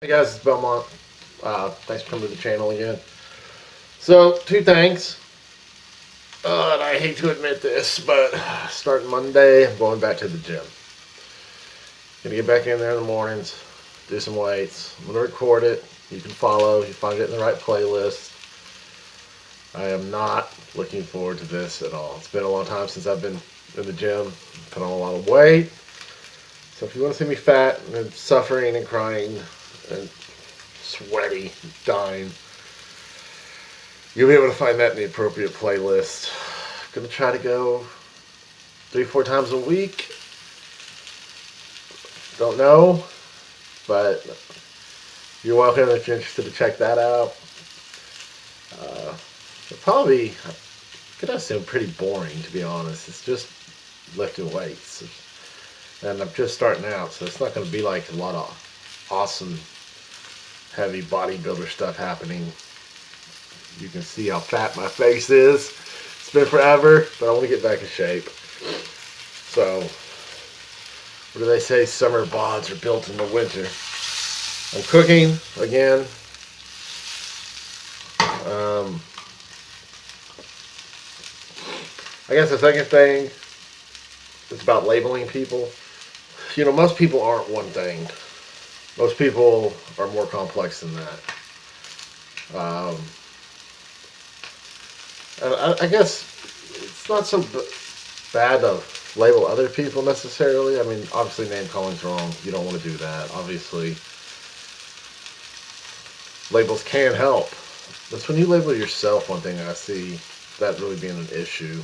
Hey guys, it's Belmont. Thanks for coming to the channel again. So, two things. And I hate to admit this, but starting Monday, I'm going back to the gym. Gonna get back in there in the mornings, do some weights. I'm gonna record it. You can follow. You find it in the right playlist. I am not looking forward to this at all. It's been a long time since I've been in the gym. Put on a lot of weight. So if you want to see me fat and suffering and crying and sweaty, dying, you'll be able to find that in the appropriate playlist. I'm gonna try to go 3-4 times a week. Don't know, but you're welcome if you're interested to check that out. It probably could assume pretty boring, to be honest. It's just lifting weights, and I'm just starting out, so it's not going to be like a lot of awesome heavy bodybuilder stuff happening. You can see how fat my face is. It's been forever, but I want to get back in shape. So, what do they say? Summer bods are built in the winter. I'm cooking again. I guess the second thing is about labeling people. You know, most people aren't one thing. Most people are more complex than that. And I guess it's not so bad to label other people necessarily. I mean, obviously name calling's wrong. You don't want to do that. Obviously, labels can help. But when you label yourself, one thing I see that really being an issue.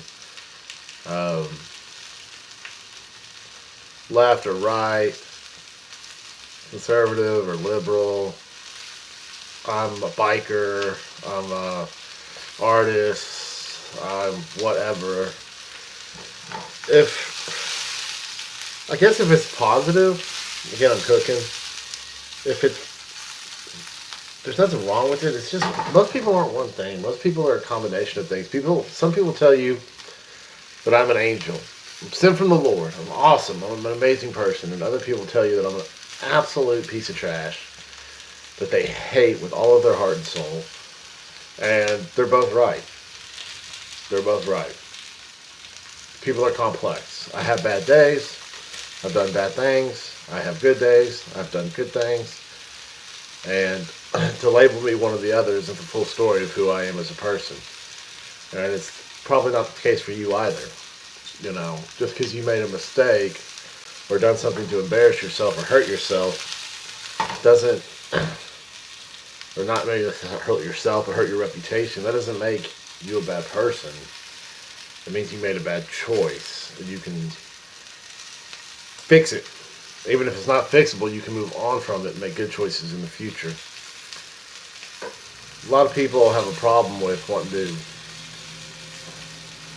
Left or right, conservative or liberal. I'm a biker. I'm a artist. I'm whatever. I guess if it's positive, again, I'm cooking. If there's nothing wrong with it. It's just most people aren't one thing. Most people are a combination of things. Some people tell you that I'm an angel. I'm sent from the Lord. I'm awesome. I'm an amazing person. And other people tell you that I'm an absolute piece of trash that they hate with all of their heart and soul. And they're both right. They're both right. People are complex. I have bad days. I've done bad things. I have good days. I've done good things. And to label me one or the other isn't the full story of who I am as a person. And it's probably not the case for you either. You know, just because you made a mistake or done something to embarrass yourself or hurt yourself doesn't, or not maybe hurt yourself or hurt your reputation, that doesn't make you a bad person. It means you made a bad choice, and you can fix it. Even if it's not fixable, you can move on from it and make good choices in the future. A lot of people have a problem with wanting to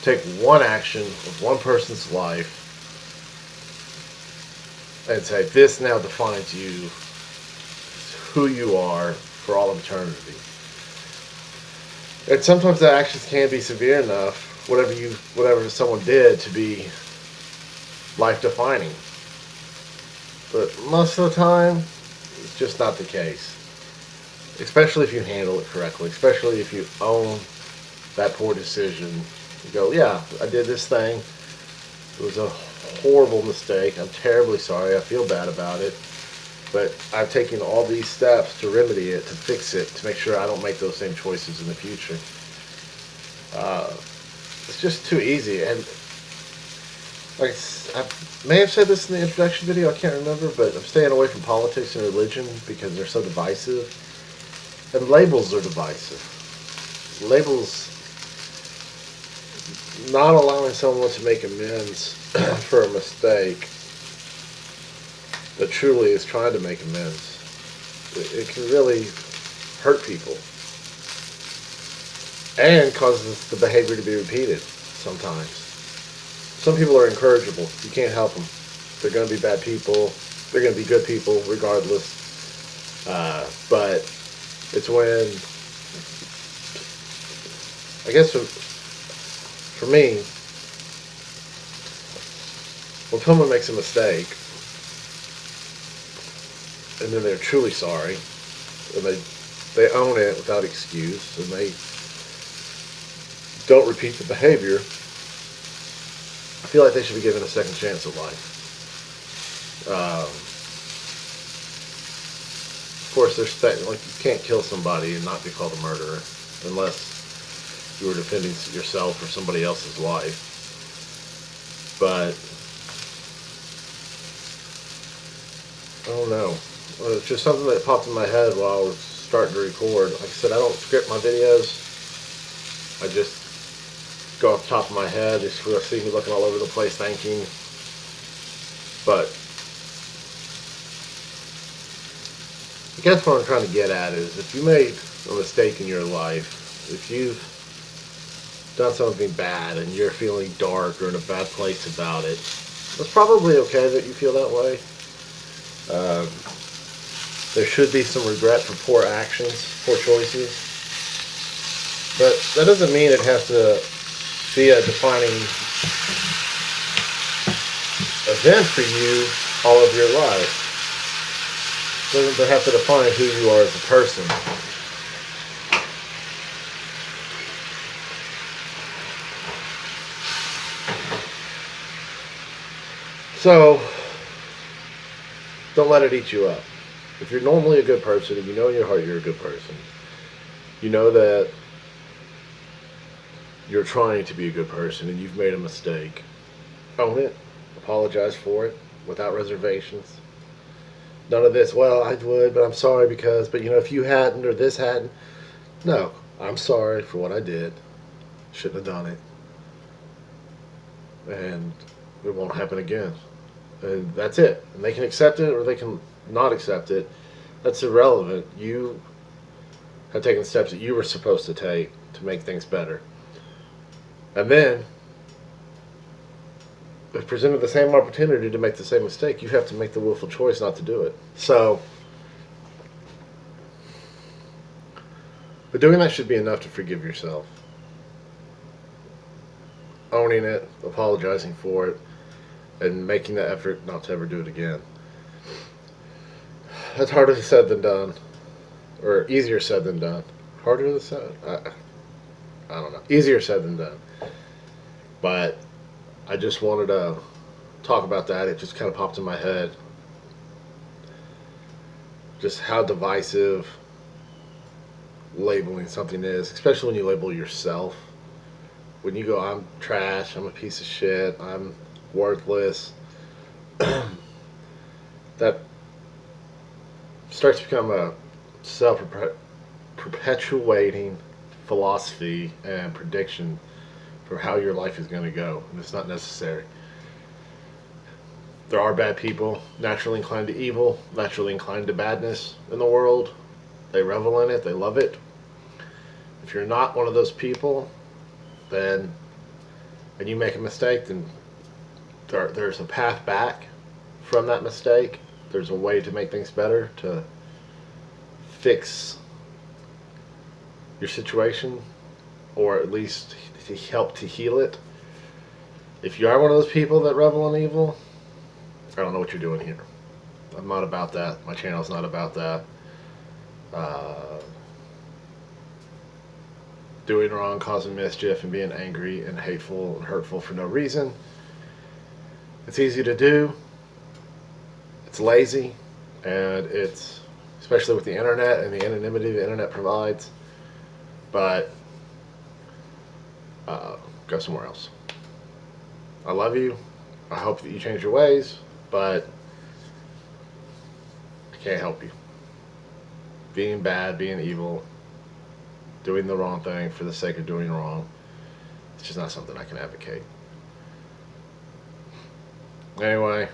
take one action of one person's life and say, this now defines you, who you are for all of eternity. And sometimes the actions can be severe enough, whatever someone did, to be life-defining. But most of the time, it's just not the case. Especially if you handle it correctly. Especially if you own that poor decision. You go, yeah, I did this thing. It was a horrible mistake. I'm terribly sorry. I feel bad about it. But I've taken all these steps to remedy it, to fix it, to make sure I don't make those same choices in the future. It's just too easy. And like I may have said this in the introduction video, I can't remember, but I'm staying away from politics and religion because they're so divisive. And labels are divisive. Labels, not allowing someone to make amends for a mistake that truly is trying to make amends, it can really hurt people and causes the behavior to be repeated sometimes. Some people are incorrigible. You can't help them. They're going to be bad people. They're going to be good people regardless. But it's when, I guess for me, when someone makes a mistake and then they're truly sorry, and they own it without excuse, and they don't repeat the behavior, I feel like they should be given a second chance at life. Of course, there's like you can't kill somebody and not be called a murderer unless you were defending yourself or somebody else's life. But I don't know. It's just something that popped in my head while I was starting to record. Like I said, I don't script my videos. I just go off the top of my head. Just see me looking all over the place thinking. But I guess what I'm trying to get at is if you made a mistake in your life, if you've done something bad and you're feeling dark or in a bad place about it, it's probably okay that you feel that way. There should be some regret for poor actions, poor choices. But that doesn't mean it has to be a defining event for you all of your life. It doesn't have to define who you are as a person. So, don't let it eat you up. If you're normally a good person, and you know in your heart you're a good person, you know that you're trying to be a good person and you've made a mistake, own it, apologize for it, without reservations. None of this, well, I would, but I'm sorry because, but you know, if you hadn't or this hadn't. No, I'm sorry for what I did. Shouldn't have done it. And it won't happen again. And that's it. And they can accept it or they can not accept it. That's irrelevant. You have taken steps that you were supposed to take to make things better. And then, if presented the same opportunity to make the same mistake, you have to make the willful choice not to do it. So, but doing that should be enough to forgive yourself. Owning it, apologizing for it, and making the effort not to ever do it again. That's harder said than done. Or easier said than done. Harder than said? I don't know. Easier said than done. But I just wanted to talk about that. It just kind of popped in my head. Just how divisive labeling something is, especially when you label yourself. When you go, I'm trash, I'm a piece of shit, I'm worthless, that starts to become a self-perpetuating philosophy and prediction for how your life is going to go, and it's not necessary. There are bad people, naturally inclined to evil, naturally inclined to badness in the world. They revel in it, they love it. If you're not one of those people, then, and you make a mistake, then there's a path back from that mistake. There's a way to make things better, to fix your situation, or at least to help to heal it. If you are one of those people that revel in evil, I don't know what you're doing here. I'm not about that. My channel's not about that. Doing wrong, causing mischief, and being angry and hateful and hurtful for no reason. It's easy to do. It's lazy, and it's, especially with the internet and the anonymity the internet provides. But go somewhere else. I love you. I hope that you change your ways, but I can't help you. Being bad, being evil, doing the wrong thing for the sake of doing wrong, it's just not something I can advocate. Anyway,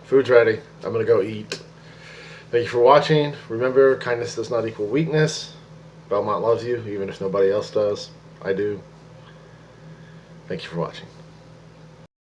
food's ready. I'm going to go eat. Thank you for watching. Remember, kindness does not equal weakness. Belmont loves you, even if nobody else does. I do. Thank you for watching.